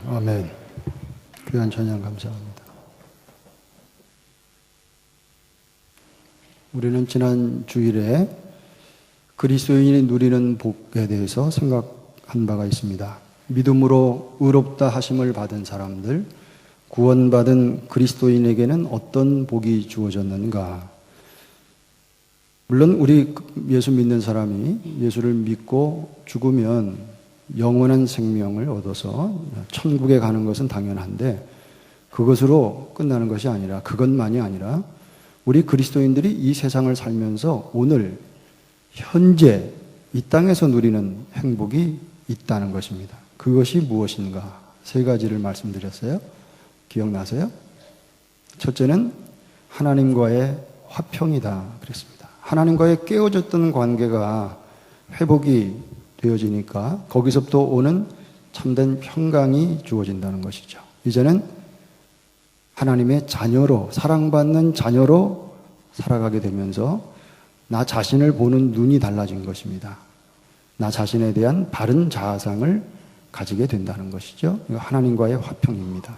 아멘. 귀한 찬양 감사합니다. 우리는 지난 주일에 그리스도인이 누리는 복에 대해서 생각한 바가 있습니다. 믿음으로 의롭다 하심을 받은 사람들, 구원받은 그리스도인에게는 어떤 복이 주어졌는가? 물론 우리 예수 믿는 사람이 예수를 믿고 죽으면 영원한 생명을 얻어서 천국에 가는 것은 당연한데, 그것으로 끝나는 것이 아니라, 그것만이 아니라 우리 그리스도인들이 이 세상을 살면서 오늘 현재 이 땅에서 누리는 행복이 있다는 것입니다. 그것이 무엇인가? 세 가지를 말씀드렸어요. 기억나세요? 첫째는 하나님과의 화평이다 그랬습니다. 하나님과의 깨어졌던 관계가 회복이 되어지니까 거기서부터 오는 참된 평강이 주어진다는 것이죠. 이제는 하나님의 자녀로, 사랑받는 자녀로 살아가게 되면서 나 자신을 보는 눈이 달라진 것입니다. 나 자신에 대한 바른 자아상을 가지게 된다는 것이죠. 이거 하나님과의 화평입니다.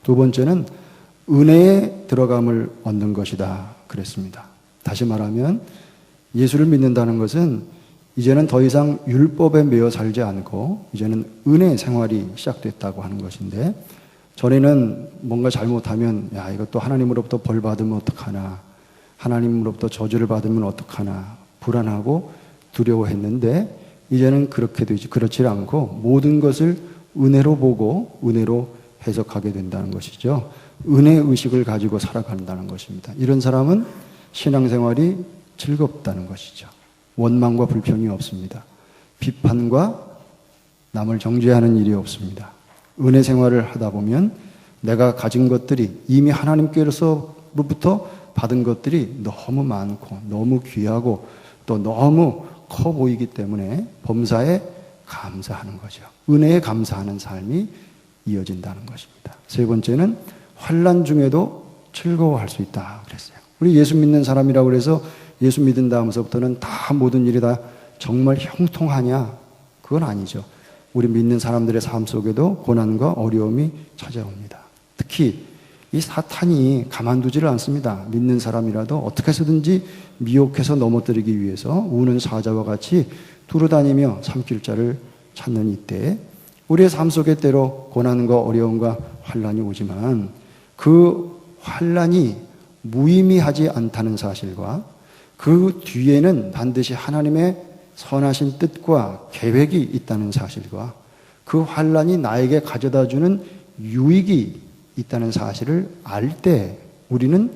두 번째는 은혜에 들어감을 얻는 것이다 그랬습니다. 다시 말하면 예수를 믿는다는 것은 이제는 더 이상 율법에 매여 살지 않고 이제는 은혜 생활이 시작됐다고 하는 것인데, 전에는 뭔가 잘못하면 야, 이것도 하나님으로부터 벌 받으면 어떡하나, 하나님으로부터 저주를 받으면 어떡하나 불안하고 두려워했는데, 이제는 그렇지 않고 모든 것을 은혜로 보고 은혜로 해석하게 된다는 것이죠. 은혜 의식을 가지고 살아간다는 것입니다. 이런 사람은 신앙생활이 즐겁다는 것이죠. 원망과 불평이 없습니다. 비판과 남을 정죄하는 일이 없습니다. 은혜 생활을 하다 보면 내가 가진 것들이, 이미 하나님께로부터 받은 것들이 너무 많고 너무 귀하고 또 너무 커 보이기 때문에 범사에 감사하는 거죠. 은혜에 감사하는 삶이 이어진다는 것입니다. 세 번째는 환난 중에도 즐거워할 수 있다 그랬어요. 우리 예수 믿는 사람이라고 그래서 예수 믿은 다음서부터는 다 모든 일이 다 정말 형통하냐? 그건 아니죠. 우리 믿는 사람들의 삶 속에도 고난과 어려움이 찾아옵니다. 특히 이 사탄이 가만두지를 않습니다. 믿는 사람이라도 어떻게 해서든지 미혹해서 넘어뜨리기 위해서 우는 사자와 같이 두루다니며 삼킬 자를 찾는 이때 우리의 삶 속에 때로 고난과 어려움과 환난이 오지만 그 환난이 무의미하지 않다는 사실과 그 뒤에는 반드시 하나님의 선하신 뜻과 계획이 있다는 사실과 그 환난이 나에게 가져다주는 유익이 있다는 사실을 알 때 우리는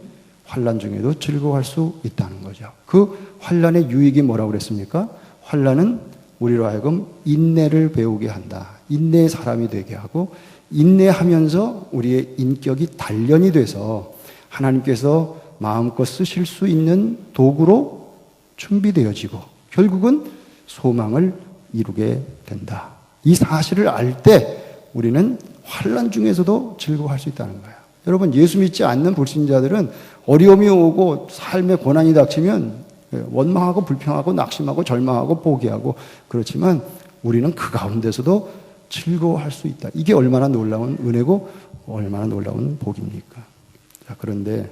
환난 중에도 즐거워할 수 있다는 거죠. 그 환난의 유익이 뭐라고 그랬습니까? 환난은 우리로 하여금 인내를 배우게 한다. 인내의 사람이 되게 하고, 인내하면서 우리의 인격이 단련이 돼서 하나님께서 마음껏 쓰실 수 있는 도구로 준비되어지고 결국은 소망을 이루게 된다. 이 사실을 알 때 우리는 환난 중에서도 즐거워할 수 있다는 거예요. 여러분, 예수 믿지 않는 불신자들은 어려움이 오고 삶의 고난이 닥치면 원망하고 불평하고 낙심하고 절망하고 포기하고 그렇지만 우리는 그 가운데서도 즐거워할 수 있다. 이게 얼마나 놀라운 은혜고 얼마나 놀라운 복입니까? 자, 그런데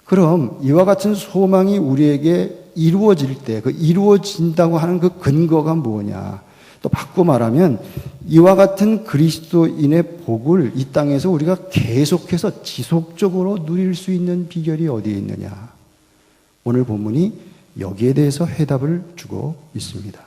그럼 이와 같은 소망이 우리에게 이루어질 때 그 이루어진다고 하는 그 근거가 뭐냐? 또 바꿔 말하면 이와 같은 그리스도인의 복을 이 땅에서 우리가 계속해서 지속적으로 누릴 수 있는 비결이 어디에 있느냐? 오늘 본문이 여기에 대해서 해답을 주고 있습니다.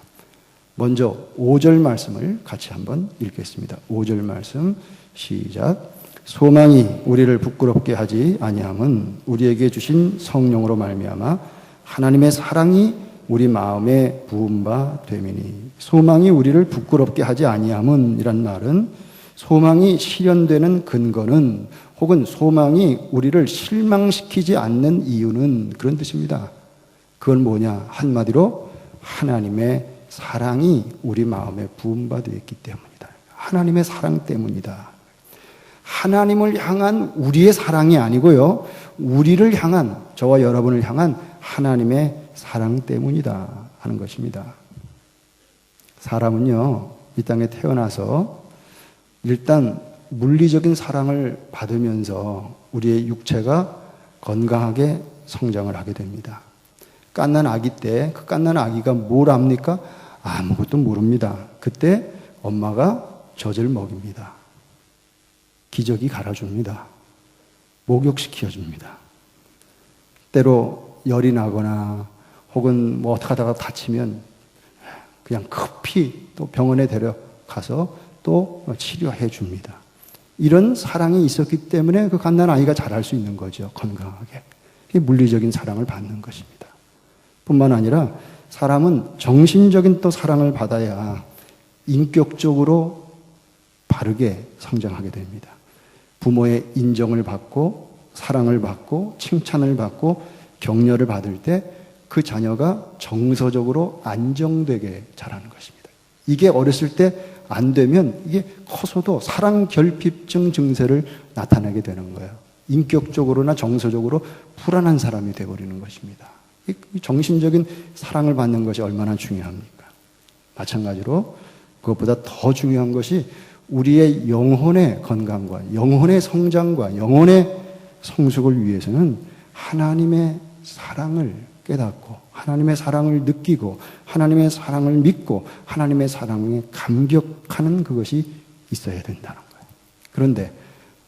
먼저 5절 말씀을 같이 한번 읽겠습니다. 5절 말씀 시작. 소망이 우리를 부끄럽게 하지 아니함은 우리에게 주신 성령으로 말미암아 하나님의 사랑이 우리 마음에 부은 바 됨이니. 소망이 우리를 부끄럽게 하지 아니함은 이란 말은 소망이 실현되는 근거는 혹은 소망이 우리를 실망시키지 않는 이유는 그런 뜻입니다. 그건 뭐냐? 한마디로 하나님의 사랑이 우리 마음에 부은 바 되었기 때문이다. 하나님의 사랑 때문이다. 하나님을 향한 우리의 사랑이 아니고요, 우리를 향한, 저와 여러분을 향한 하나님의 사랑 때문이다 하는 것입니다. 사람은요, 이 땅에 태어나서 일단 물리적인 사랑을 받으면서 우리의 육체가 건강하게 성장을 하게 됩니다. 갓난 아기 때 그 갓난 아기가 뭘 압니까? 아무것도 모릅니다. 그때 엄마가 젖을 먹입니다. 기저귀 갈아줍니다. 목욕시켜줍니다. 때로 열이 나거나 혹은 뭐 어떻게 하다가 다치면 그냥 급히 또 병원에 데려가서 또 치료해 줍니다. 이런 사랑이 있었기 때문에 그 갓난 아이가 자랄 수 있는 거죠. 건강하게. 이게 물리적인 사랑을 받는 것입니다. 뿐만 아니라 사람은 정신적인 또 사랑을 받아야 인격적으로 바르게 성장하게 됩니다. 부모의 인정을 받고 사랑을 받고 칭찬을 받고 격려를 받을 때 그 자녀가 정서적으로 안정되게 자라는 것입니다. 이게 어렸을 때 안 되면 이게 커서도 사랑 결핍증 증세를 나타내게 되는 거예요. 인격적으로나 정서적으로 불안한 사람이 되어버리는 것입니다. 이 정신적인 사랑을 받는 것이 얼마나 중요합니까? 마찬가지로 그것보다 더 중요한 것이 우리의 영혼의 건강과 영혼의 성장과 영혼의 성숙을 위해서는 하나님의 사랑을 깨닫고 하나님의 사랑을 느끼고 하나님의 사랑을 믿고 하나님의 사랑에 감격하는 그것이 있어야 된다는 거예요. 그런데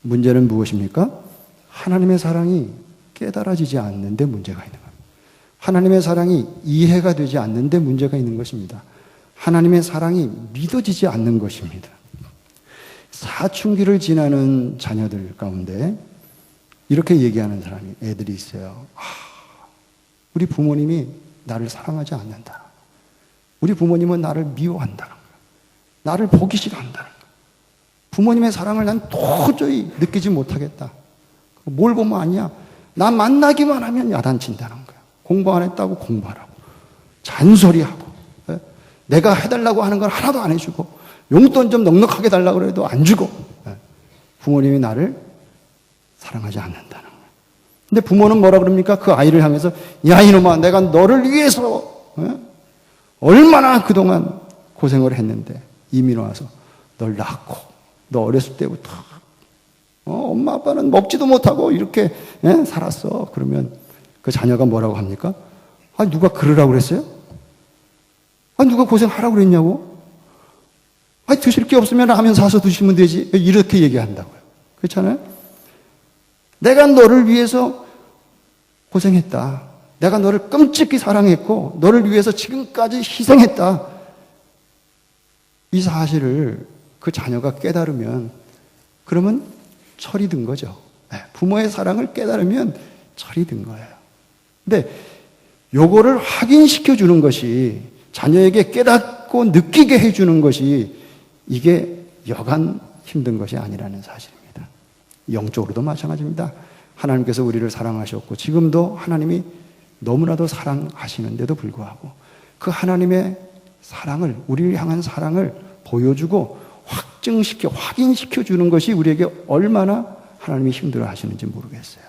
문제는 무엇입니까? 하나님의 사랑이 깨달아지지 않는데 문제가 있는 겁니다. 하나님의 사랑이 이해가 되지 않는데 문제가 있는 것입니다. 하나님의 사랑이 믿어지지 않는 것입니다. 사춘기를 지나는 자녀들 가운데 이렇게 얘기하는 사람이 애들이 있어요. 우리 부모님이 나를 사랑하지 않는다. 우리 부모님은 나를 미워한다는 거야. 나를 보기 싫어한다는 거야. 부모님의 사랑을 난 도저히 느끼지 못하겠다. 뭘 보면 아니야. 나 만나기만 하면 야단친다는 거야. 공부 안 했다고 공부하라고. 잔소리하고. 내가 해달라고 하는 걸 하나도 안 해주고 용돈 좀 넉넉하게 달라고 해도 안 주고. 부모님이 나를 사랑하지 않는다는 거예요. 근데 부모는 뭐라 그럽니까? 그 아이를 향해서 야 이놈아 내가 너를 위해서 얼마나 그동안 고생을 했는데 이민 와서 널 낳고 너 어렸을 때부터 엄마 아빠는 먹지도 못하고 이렇게 살았어. 그러면 그 자녀가 뭐라고 합니까? 누가 그러라고 그랬어요? 누가 고생하라고 그랬냐고? 드실 게 없으면 라면 사서 드시면 되지. 이렇게 얘기한다고요. 그렇잖아요? 내가 너를 위해서 고생했다. 내가 너를 끔찍히 사랑했고 너를 위해서 지금까지 희생했다. 이 사실을 그 자녀가 깨달으면 그러면 철이 든 거죠. 부모의 사랑을 깨달으면 철이 든 거예요. 근데 요거를 확인시켜 주는 것이 자녀에게 깨닫고 느끼게 해주는 것이 이게 여간 힘든 것이 아니라는 사실입니다. 영적으로도 마찬가지입니다. 하나님께서 우리를 사랑하셨고 지금도 하나님이 너무나도 사랑하시는데도 불구하고 그 하나님의 사랑을 우리를 향한 사랑을 보여주고 확인시켜 주는 것이 우리에게 얼마나 하나님이 힘들어 하시는지 모르겠어요.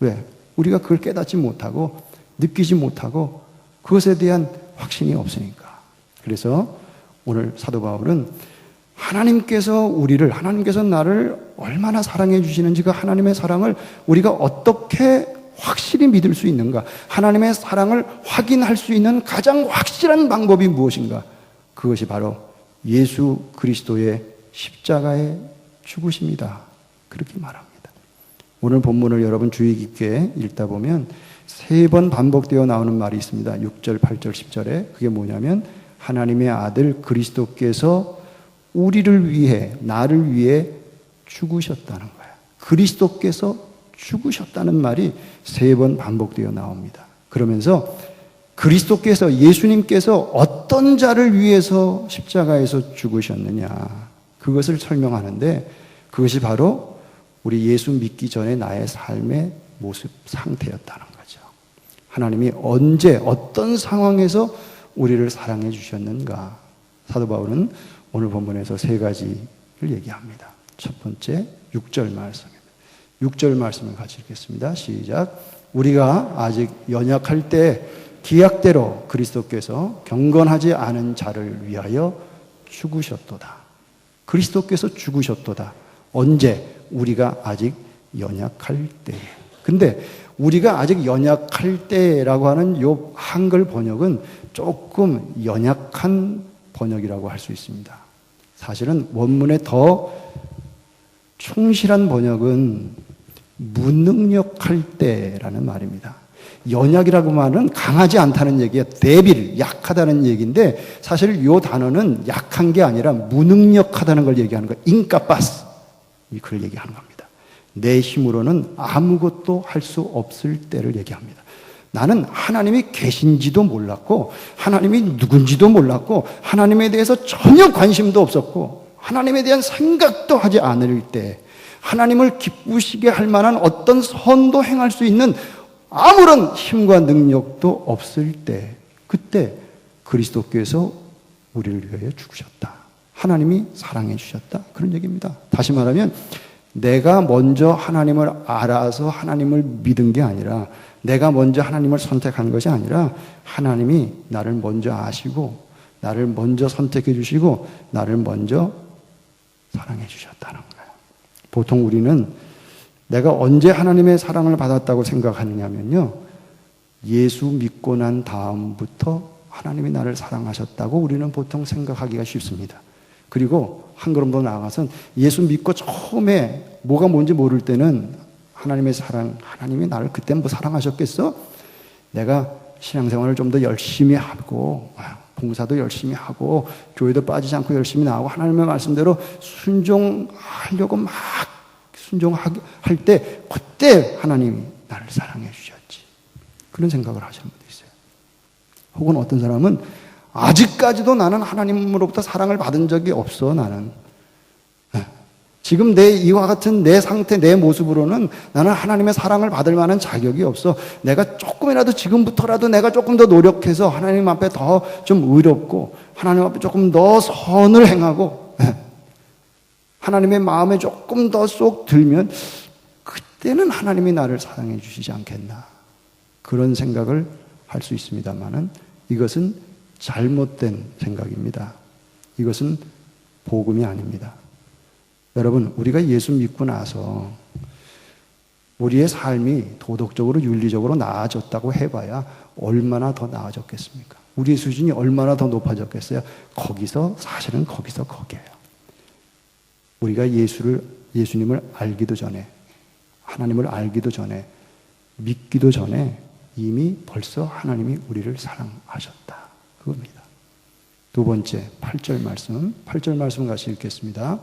왜? 우리가 그걸 깨닫지 못하고 느끼지 못하고 그것에 대한 확신이 없으니까. 그래서 오늘 사도 바울은 하나님께서 나를 얼마나 사랑해 주시는지 그 하나님의 사랑을 우리가 어떻게 확실히 믿을 수 있는가? 하나님의 사랑을 확인할 수 있는 가장 확실한 방법이 무엇인가? 그것이 바로 예수 그리스도의 십자가의 죽으심이다. 그렇게 말합니다. 오늘 본문을 여러분 주의 깊게 읽다 보면 3번 반복되어 나오는 말이 있습니다. 6절, 8절, 10절에 그게 뭐냐면 하나님의 아들 그리스도께서 우리를 위해 나를 위해 죽으셨다는 거예요. 그리스도께서 죽으셨다는 말이 3번 반복되어 나옵니다. 그러면서 그리스도께서 예수님께서 어떤 자를 위해서 십자가에서 죽으셨느냐 그것을 설명하는데 그것이 바로 우리 예수 믿기 전에 나의 삶의 모습 상태였다는 거죠. 하나님이 언제 어떤 상황에서 우리를 사랑해 주셨는가. 사도 바울은 오늘 본문에서 3가지를 얘기합니다. 첫 번째 6절 말씀입니다. 6절 말씀을 같이 읽겠습니다. 시작. 우리가 아직 연약할 때 기약대로 그리스도께서 경건하지 않은 자를 위하여 죽으셨도다. 그리스도께서 죽으셨도다. 언제? 우리가 아직 연약할 때. 근데 우리가 아직 연약할 때라고 하는 요 한글 번역은 조금 연약한 번역이라고 할 수 있습니다. 사실은 원문에 더 충실한 번역은 무능력할 때라는 말입니다. 연약이라고 말은 강하지 않다는 얘기야. 데빌, 약하다는 얘기인데 사실 이 단어는 약한 게 아니라 무능력하다는 걸 얘기하는 거예요. 인카파스. 그걸 얘기하는 겁니다. 내 힘으로는 아무것도 할 수 없을 때를 얘기합니다. 나는 하나님이 계신지도 몰랐고 하나님이 누군지도 몰랐고 하나님에 대해서 전혀 관심도 없었고 하나님에 대한 생각도 하지 않을 때 하나님을 기쁘시게 할 만한 어떤 선도 행할 수 있는 아무런 힘과 능력도 없을 때 그때 그리스도께서 우리를 위하여 죽으셨다. 하나님이 사랑해 주셨다. 그런 얘기입니다. 다시 말하면 내가 먼저 하나님을 알아서 하나님을 믿은 게 아니라 내가 먼저 하나님을 선택한 것이 아니라 하나님이 나를 먼저 아시고 나를 먼저 선택해 주시고 나를 먼저 사랑해 주셨다는 거예요. 보통 우리는 내가 언제 하나님의 사랑을 받았다고 생각하느냐면요. 예수 믿고 난 다음부터 하나님이 나를 사랑하셨다고 우리는 보통 생각하기가 쉽습니다. 그리고 한 걸음 더 나아가서는 예수 믿고 처음에 뭐가 뭔지 모를 때는 하나님의 사랑, 하나님이 나를 그때 뭐 사랑하셨겠어? 내가 신앙생활을 좀 더 열심히 하고 봉사도 열심히 하고 교회도 빠지지 않고 열심히 나가고 하나님의 말씀대로 순종하려고 막 순종할 때 그때 하나님이 나를 사랑해 주셨지. 그런 생각을 하시는 분도 있어요. 혹은 어떤 사람은 아직까지도 나는 하나님으로부터 사랑을 받은 적이 없어. 나는 지금 내 이와 같은 내 상태, 내 모습으로는 나는 하나님의 사랑을 받을 만한 자격이 없어. 내가 조금이라도 지금부터라도 내가 조금 더 노력해서 하나님 앞에 더 좀 의롭고 하나님 앞에 조금 더 선을 행하고 하나님의 마음에 조금 더 쏙 들면 그때는 하나님이 나를 사랑해 주시지 않겠나. 그런 생각을 할 수 있습니다만은 이것은 잘못된 생각입니다. 이것은 복음이 아닙니다. 여러분, 우리가 예수 믿고 나서 우리의 삶이 도덕적으로 윤리적으로 나아졌다고 해봐야 얼마나 더 나아졌겠습니까? 우리의 수준이 얼마나 더 높아졌겠어요? 사실은 거기서 거기에요. 우리가 예수님을 알기도 전에, 하나님을 알기도 전에, 믿기도 전에 이미 벌써 하나님이 우리를 사랑하셨다. 그겁니다. 두 번째, 8절 말씀 같이 읽겠습니다.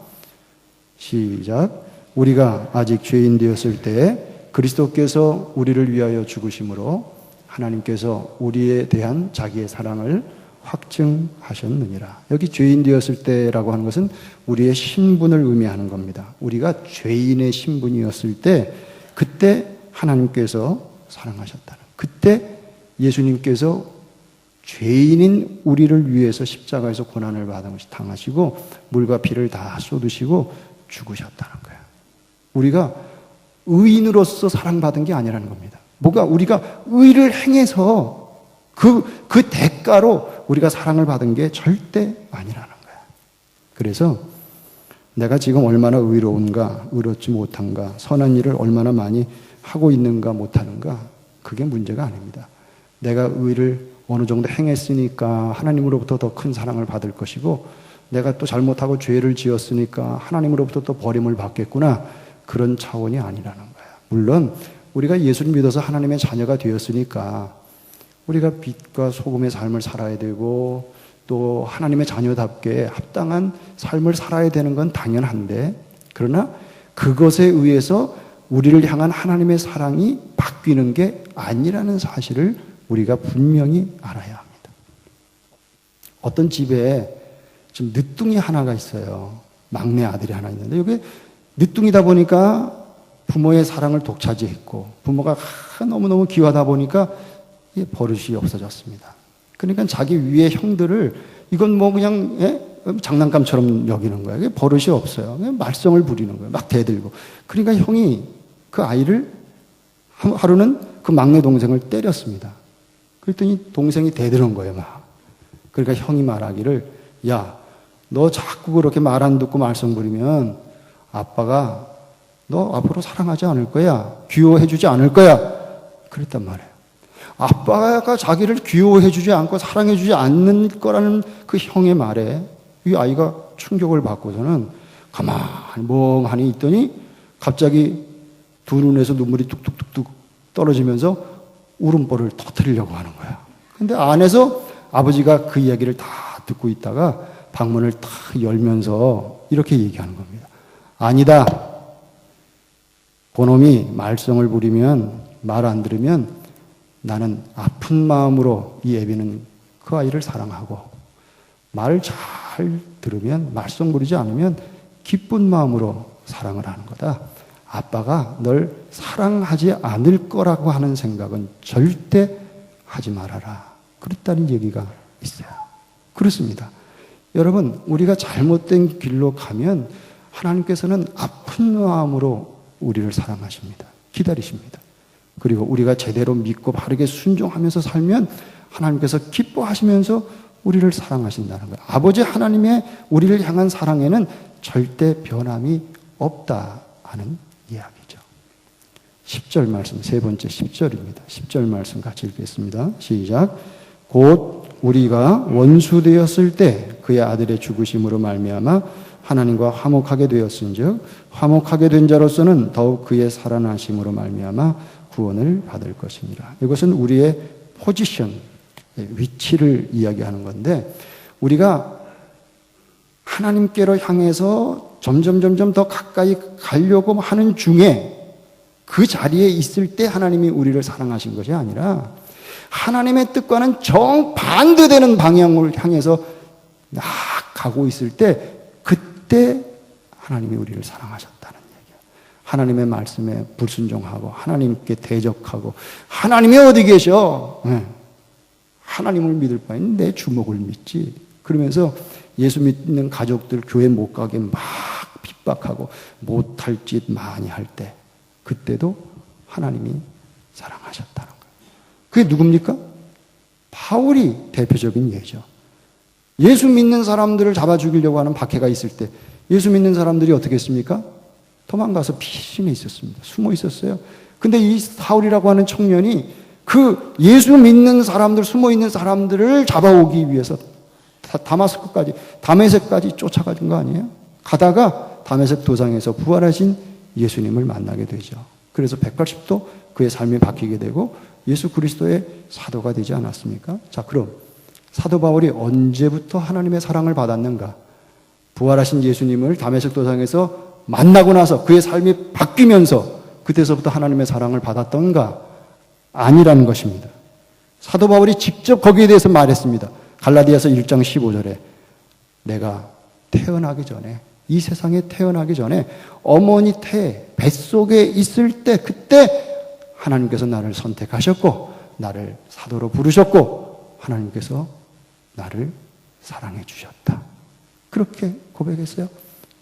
시작. 우리가 아직 죄인 되었을 때 그리스도께서 우리를 위하여 죽으심으로 하나님께서 우리에 대한 자기의 사랑을 확증하셨느니라. 여기 죄인 되었을 때라고 하는 것은 우리의 신분을 의미하는 겁니다. 우리가 죄인의 신분이었을 때 그때 하나님께서 사랑하셨다는, 그때 예수님께서 죄인인 우리를 위해서 십자가에서 고난을 당하시고 물과 피를 다 쏟으시고 죽으셨다는 거예요. 우리가 의인으로서 사랑받은 게 아니라는 겁니다. 우리가 의를 행해서 그 대가로 우리가 사랑을 받은 게 절대 아니라는 거예요. 그래서 내가 지금 얼마나 의로운가, 의롭지 못한가, 선한 일을 얼마나 많이 하고 있는가 못하는가, 그게 문제가 아닙니다. 내가 의를 어느 정도 행했으니까 하나님으로부터 더 큰 사랑을 받을 것이고 내가 또 잘못하고 죄를 지었으니까 하나님으로부터 또 버림을 받겠구나, 그런 차원이 아니라는 거예요. 물론 우리가 예수를 믿어서 하나님의 자녀가 되었으니까 우리가 빛과 소금의 삶을 살아야 되고 또 하나님의 자녀답게 합당한 삶을 살아야 되는 건 당연한데, 그러나 그것에 의해서 우리를 향한 하나님의 사랑이 바뀌는 게 아니라는 사실을 우리가 분명히 알아야 합니다. 어떤 집에 좀 늦둥이 하나가 있어요. 막내 아들이 하나 있는데 이게 늦둥이다 보니까 부모의 사랑을 독차지했고 부모가 너무너무 귀하다 보니까 버릇이 없어졌습니다. 그러니까 자기 위의 형들을 이건 뭐 그냥 장난감처럼 여기는 거예요. 그게 버릇이 없어요. 그냥 말썽을 부리는 거예요. 막 대들고. 그러니까 형이 그 아이를 하루는 그 막내 동생을 때렸습니다. 그랬더니 동생이 대들은 거예요. 막. 그러니까 형이 말하기를, 야, 너 자꾸 그렇게 말 안 듣고 말썽 부리면 아빠가 너 앞으로 사랑하지 않을 거야. 귀여워해 주지 않을 거야. 그랬단 말이에요. 아빠가 자기를 귀여워해 주지 않고 사랑해 주지 않는 거라는 그 형의 말에 이 아이가 충격을 받고서는 가만히 멍하니 있더니 갑자기 두 눈에서 눈물이 뚝뚝뚝뚝 떨어지면서 울음보를 터뜨리려고 하는 거야. 근데 안에서 아버지가 그 이야기를 다 듣고 있다가 방문을 딱 열면서 이렇게 얘기하는 겁니다. 아니다. 그놈이 말썽을 부리면, 말 안 들으면 나는 아픈 마음으로 이 애비는 그 아이를 사랑하고, 말 잘 들으면, 말썽 부리지 않으면 기쁜 마음으로 사랑을 하는 거다. 아빠가 널 사랑하지 않을 거라고 하는 생각은 절대 하지 말아라. 그랬다는 얘기가 있어요. 그렇습니다. 여러분, 우리가 잘못된 길로 가면 하나님께서는 아픈 마음으로 우리를 사랑하십니다. 기다리십니다. 그리고 우리가 제대로 믿고 바르게 순종하면서 살면 하나님께서 기뻐하시면서 우리를 사랑하신다는 거예요. 아버지 하나님의 우리를 향한 사랑에는 절대 변함이 없다 하는 이야기죠. 10절 말씀, 세 번째 10절입니다. 10절 말씀 같이 읽겠습니다. 시작. 곧 우리가 원수 되었을 때 그의 아들의 죽으심으로 말미암아 하나님과 화목하게 되었은즉 화목하게 된 자로서는 더욱 그의 살아나심으로 말미암아 구원을 받을 것입니다. 이것은 우리의 포지션, 위치를 이야기하는 건데, 우리가 하나님께로 향해서 점점 더 가까이 가려고 하는 중에 그 자리에 있을 때 하나님이 우리를 사랑하신 것이 아니라 하나님의 뜻과는 정반대되는 방향을 향해서 막 가고 있을 때 그때 하나님이 우리를 사랑하셨다는 얘기예요. 하나님의 말씀에 불순종하고 하나님께 대적하고 하나님이 어디 계셔? 하나님을 믿을 바에는 내 주먹을 믿지. 그러면서 예수 믿는 가족들 교회 못 가게 막 핍박하고 못할 짓 많이 할 때 그때도 하나님이 사랑하셨다는 거예요. 그게 누굽니까? 바울이 대표적인 예죠. 예수 믿는 사람들을 잡아 죽이려고 하는 박해가 있을 때 예수 믿는 사람들이 어떻게 했습니까? 도망가서 피신해 있었습니다. 숨어 있었어요. 근데 이 사울이라고 하는 청년이 그 예수 믿는 사람들, 숨어 있는 사람들을 잡아오기 위해서 다마스크까지, 다메섹까지 쫓아가준 거 아니에요? 가다가 다메섹 도상에서 부활하신 예수님을 만나게 되죠. 그래서 180도 그의 삶이 바뀌게 되고 예수 그리스도의 사도가 되지 않았습니까? 자, 그럼 사도 바울이 언제부터 하나님의 사랑을 받았는가? 부활하신 예수님을 다메섹 도상에서 만나고 나서 그의 삶이 바뀌면서 그때서부터 하나님의 사랑을 받았던가? 아니라는 것입니다. 사도 바울이 직접 거기에 대해서 말했습니다. 갈라디아서 1장 15절에 내가 태어나기 전에, 이 세상에 태어나기 전에 어머니 태 뱃속에 있을 때 그때 하나님께서 나를 선택하셨고 나를 사도로 부르셨고 하나님께서 나를 사랑해 주셨다. 그렇게 고백했어요.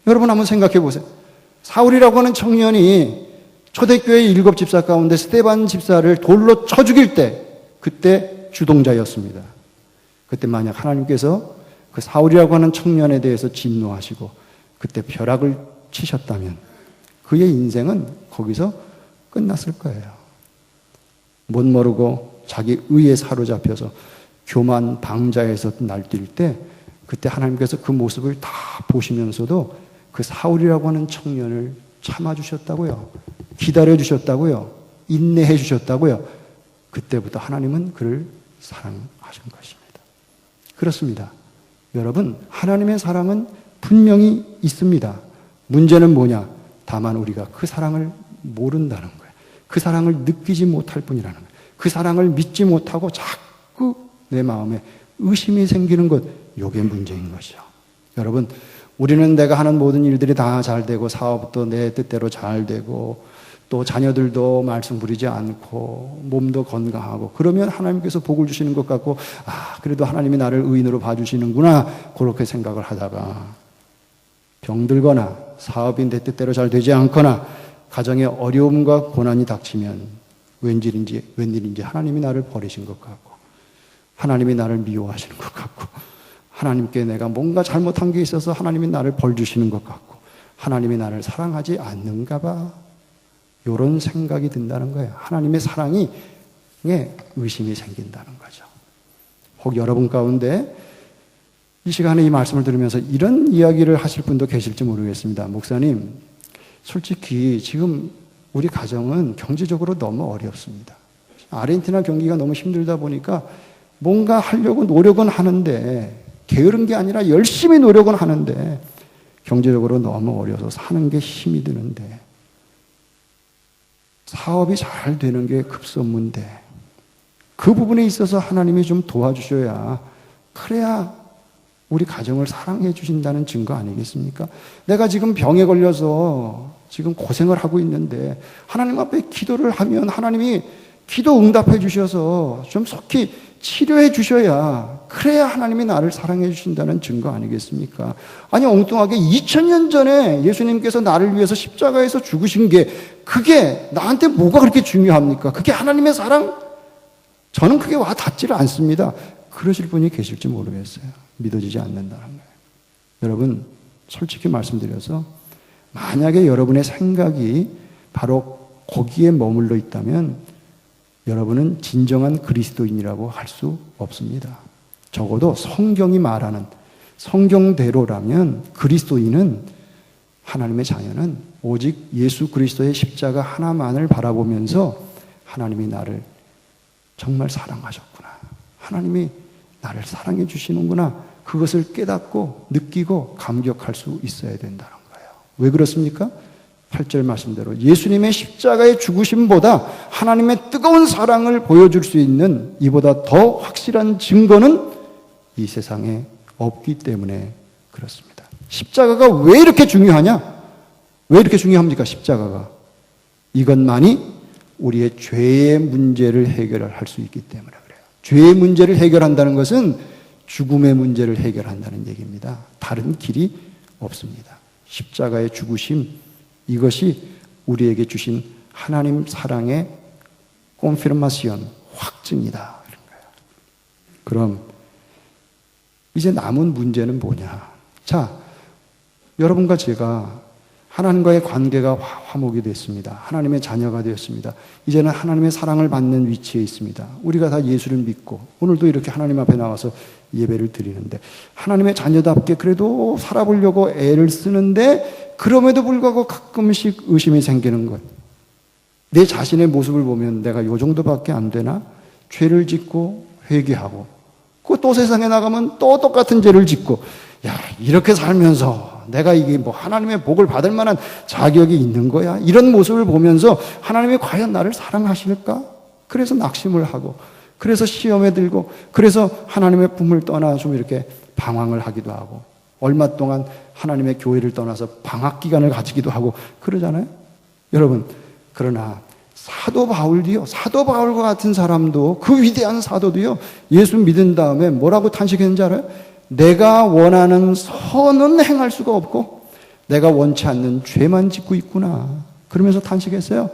여러분 한번 생각해 보세요. 사울이라고 하는 청년이 초대교회 7 집사 가운데 스데반 집사를 돌로 쳐 죽일 때 그때 주동자였습니다. 그때 만약 하나님께서 그 사울이라고 하는 청년에 대해서 진노하시고 그때 벼락을 치셨다면 그의 인생은 거기서 끝났을 거예요. 못 모르고 자기 의에 사로잡혀서 교만 방자에서 날뛸 때 그때 하나님께서 그 모습을 다 보시면서도 그 사울이라고 하는 청년을 참아주셨다고요. 기다려주셨다고요. 인내해주셨다고요. 그때부터 하나님은 그를 사랑하신 것입니다. 그렇습니다. 여러분, 하나님의 사랑은 분명히 있습니다. 문제는 뭐냐? 다만 우리가 그 사랑을 모른다는 거예요. 그 사랑을 느끼지 못할 뿐이라는 거예요. 그 사랑을 믿지 못하고 자꾸 내 마음에 의심이 생기는 것, 이게 문제인 것이죠. 여러분, 우리는 내가 하는 모든 일들이 다 잘 되고 사업도 내 뜻대로 잘 되고 또 자녀들도 말썽 부리지 않고 몸도 건강하고 그러면 하나님께서 복을 주시는 것 같고 그래도 하나님이 나를 의인으로 봐주시는구나 그렇게 생각을 하다가 병들거나 사업이 내 뜻대로 잘 되지 않거나 가정에 어려움과 고난이 닥치면 웬일인지 하나님이 나를 버리신 것 같고 하나님이 나를 미워하시는 것 같고 하나님께 내가 뭔가 잘못한 게 있어서 하나님이 나를 벌 주시는 것 같고 하나님이 나를 사랑하지 않는가 봐. 이런 생각이 든다는 거예요. 하나님의 사랑에 의심이 생긴다는 거죠. 혹 여러분 가운데 이 시간에 이 말씀을 들으면서 이런 이야기를 하실 분도 계실지 모르겠습니다. 목사님, 솔직히 지금 우리 가정은 경제적으로 너무 어렵습니다. 아르헨티나 경기가 너무 힘들다 보니까 뭔가 하려고 노력은 하는데 게으른 게 아니라 열심히 노력은 하는데 경제적으로 너무 어려서 사는 게 힘이 드는데 사업이 잘 되는 게 급선무인데 그 부분에 있어서 하나님이 좀 도와주셔야 그래야 우리 가정을 사랑해 주신다는 증거 아니겠습니까? 내가 지금 병에 걸려서 지금 고생을 하고 있는데 하나님 앞에 기도를 하면 하나님이 기도 응답해 주셔서 좀 속히 치료해 주셔야 그래야 하나님이 나를 사랑해 주신다는 증거 아니겠습니까? 아니 엉뚱하게 2000년 전에 예수님께서 나를 위해서 십자가에서 죽으신 게 그게 나한테 뭐가 그렇게 중요합니까? 그게 하나님의 사랑? 저는 그게 와 닿지를 않습니다. 그러실 분이 계실지 모르겠어요. 믿어지지 않는다는 거예요. 여러분 솔직히 말씀드려서 만약에 여러분의 생각이 바로 거기에 머물러 있다면 여러분은 진정한 그리스도인이라고 할 수 없습니다. 적어도 성경이 말하는 성경대로라면 그리스도인은 하나님의 자녀는 오직 예수 그리스도의 십자가 하나만을 바라보면서 하나님이 나를 정말 사랑하셨구나. 하나님이 나를 사랑해 주시는구나. 그것을 깨닫고 느끼고 감격할 수 있어야 된다는 거예요. 왜 그렇습니까? 8절 말씀대로 예수님의 십자가의 죽으심보다 하나님의 뜨거운 사랑을 보여줄 수 있는 이보다 더 확실한 증거는 이 세상에 없기 때문에 그렇습니다. 십자가가 왜 이렇게 중요하냐? 왜 이렇게 중요합니까? 십자가가. 이것만이 우리의 죄의 문제를 해결할 수 있기 때문에 그래요. 죄의 문제를 해결한다는 것은 죽음의 문제를 해결한다는 얘기입니다. 다른 길이 없습니다. 십자가의 죽으심, 이것이 우리에게 주신 하나님 사랑의 confirmation, 확증이다. 이런 거예요. 그럼 이제 남은 문제는 뭐냐? 자, 여러분과 제가 하나님과의 관계가 화목이 됐습니다. 하나님의 자녀가 되었습니다. 이제는 하나님의 사랑을 받는 위치에 있습니다. 우리가 다 예수를 믿고 오늘도 이렇게 하나님 앞에 나와서 예배를 드리는데 하나님의 자녀답게 그래도 살아보려고 애를 쓰는데 그럼에도 불구하고 가끔씩 의심이 생기는 것. 내 자신의 모습을 보면 내가 요 정도밖에 안 되나? 죄를 짓고 회개하고 또 세상에 나가면 또 똑같은 죄를 짓고 야, 이렇게 살면서 내가 이게 뭐 하나님의 복을 받을 만한 자격이 있는 거야? 이런 모습을 보면서 하나님이 과연 나를 사랑하실까? 그래서 낙심을 하고 그래서 시험에 들고 그래서 하나님의 품을 떠나 좀 이렇게 방황을 하기도 하고 얼마 동안 하나님의 교회를 떠나서 방학 기간을 가지기도 하고 그러잖아요. 여러분, 그러나 사도 바울도요, 사도 바울과 같은 사람도 그 위대한 사도도요, 예수 믿은 다음에 뭐라고 탄식했는지 알아요? 내가 원하는 선은 행할 수가 없고 내가 원치 않는 죄만 짓고 있구나. 그러면서 탄식했어요.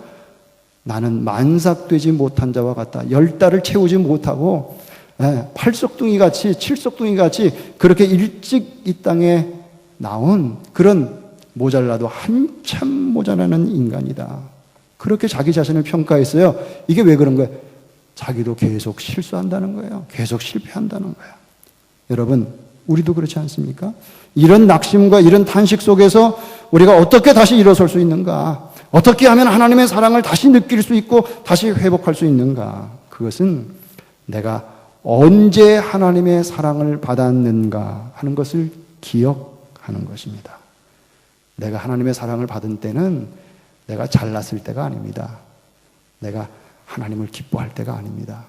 나는 만삭되지 못한 자와 같다. 10달을 채우지 못하고 8석둥이 같이 7석둥이 같이 그렇게 일찍 이 땅에 나온 그런 모자라도 한참 모자라는 인간이다. 그렇게 자기 자신을 평가했어요. 이게 왜 그런 거예요? 자기도 계속 실수한다는 거예요. 계속 실패한다는 거예요. 여러분, 우리도 그렇지 않습니까? 이런 낙심과 이런 탄식 속에서 우리가 어떻게 다시 일어설 수 있는가? 어떻게 하면 하나님의 사랑을 다시 느낄 수 있고 다시 회복할 수 있는가? 그것은 내가 언제 하나님의 사랑을 받았는가 하는 것을 기억하는 것입니다. 내가 하나님의 사랑을 받은 때는 내가 잘났을 때가 아닙니다. 내가 하나님을 기뻐할 때가 아닙니다.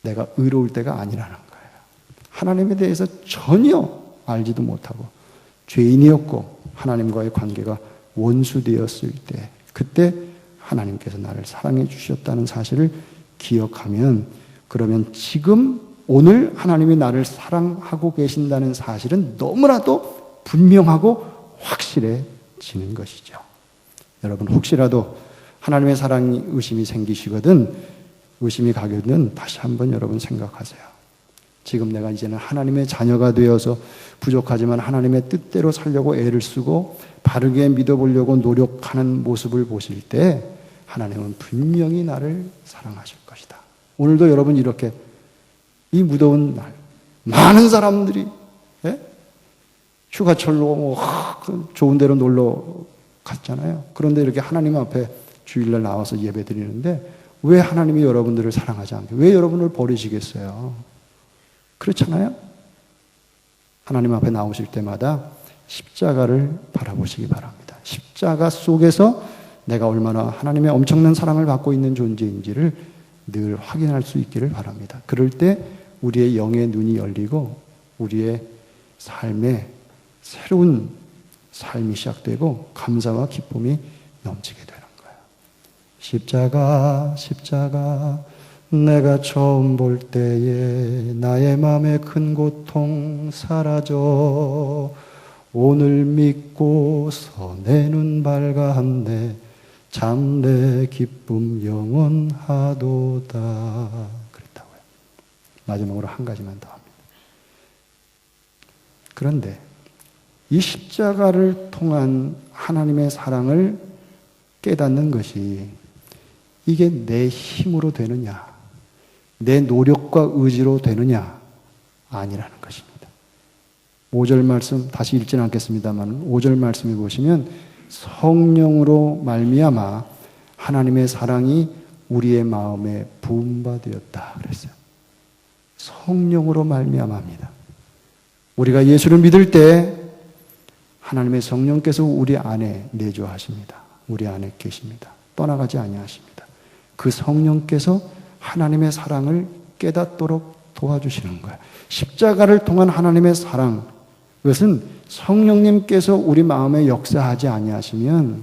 내가 의로울 때가 아니라는 거예요. 하나님에 대해서 전혀 알지도 못하고 죄인이었고 하나님과의 관계가 원수되었을 때 그때 하나님께서 나를 사랑해 주셨다는 사실을 기억하면 그러면 지금 오늘 하나님이 나를 사랑하고 계신다는 사실은 너무나도 분명하고 확실해지는 것이죠. 여러분 혹시라도 하나님의 사랑이 의심이 생기시거든 의심이 가거든 다시 한번 여러분 생각하세요. 지금 내가 이제는 하나님의 자녀가 되어서 부족하지만 하나님의 뜻대로 살려고 애를 쓰고 바르게 믿어보려고 노력하는 모습을 보실 때 하나님은 분명히 나를 사랑하실 것이다. 오늘도 여러분 이렇게 이 무더운 날 많은 사람들이 휴가철로 좋은 데로 놀러 갔잖아요. 그런데 이렇게 하나님 앞에 주일날 나와서 예배 드리는데 왜 하나님이 여러분들을 사랑하지 않게, 왜 여러분을 버리시겠어요? 그렇잖아요? 하나님 앞에 나오실 때마다 십자가를 바라보시기 바랍니다. 십자가 속에서 내가 얼마나 하나님의 엄청난 사랑을 받고 있는 존재인지를 늘 확인할 수 있기를 바랍니다. 그럴 때 우리의 영의 눈이 열리고 우리의 삶에 새로운 삶이 시작되고 감사와 기쁨이 넘치게 되는 거예요. 십자가, 십자가, 내가 처음 볼 때에 나의 마음의 큰 고통 사라져 오늘 믿고서 내 눈 밝아한네 참 내 기쁨 영원하도다 그랬다고요. 마지막으로 한 가지만 더 합니다. 그런데 이 십자가를 통한 하나님의 사랑을 깨닫는 것이 이게 내 힘으로 되느냐, 내 노력과 의지로 되느냐, 아니라는 것입니다. 5절 말씀 다시 읽지는 않겠습니다만 5절 말씀에 보시면 성령으로 말미암아 하나님의 사랑이 우리의 마음에 부음받았다 그랬어요. 성령으로 말미암아입니다. 우리가 예수를 믿을 때 하나님의 성령께서 우리 안에 내주하십니다. 우리 안에 계십니다. 떠나가지 아니하십니다. 그 성령께서 하나님의 사랑을 깨닫도록 도와주시는 거예요. 십자가를 통한 하나님의 사랑, 그것은 성령님께서 우리 마음에 역사하지 아니하시면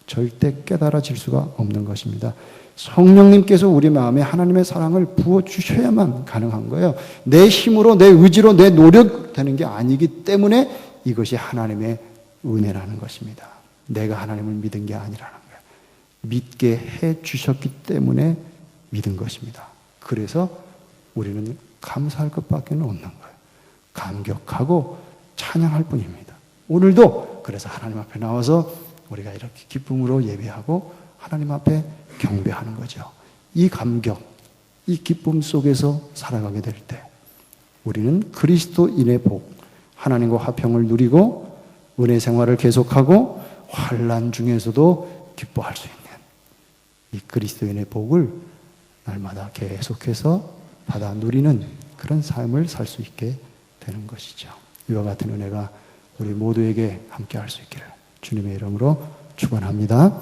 절대 깨달아질 수가 없는 것입니다. 성령님께서 우리 마음에 하나님의 사랑을 부어주셔야만 가능한 거예요. 내 힘으로, 내 의지로, 내 노력 되는 게 아니기 때문에 이것이 하나님의 은혜라는 것입니다. 내가 하나님을 믿은 게 아니라는 거예요. 믿게 해 주셨기 때문에 믿은 것입니다. 그래서 우리는 감사할 것밖에 없는 거예요. 감격하고 찬양할 뿐입니다. 오늘도 그래서 하나님 앞에 나와서 우리가 이렇게 기쁨으로 예배하고 하나님 앞에 경배하는 거죠. 이 감격, 이 기쁨 속에서 살아가게 될 때 우리는 그리스도인의 복, 하나님과 화평을 누리고 은혜 생활을 계속하고 환난 중에서도 기뻐할 수 있는 이 그리스도인의 복을 날마다 계속해서 받아 누리는 그런 삶을 살 수 있게 되는 것이죠. 이와 같은 은혜가 우리 모두에게 함께 할 수 있기를 주님의 이름으로 축원합니다.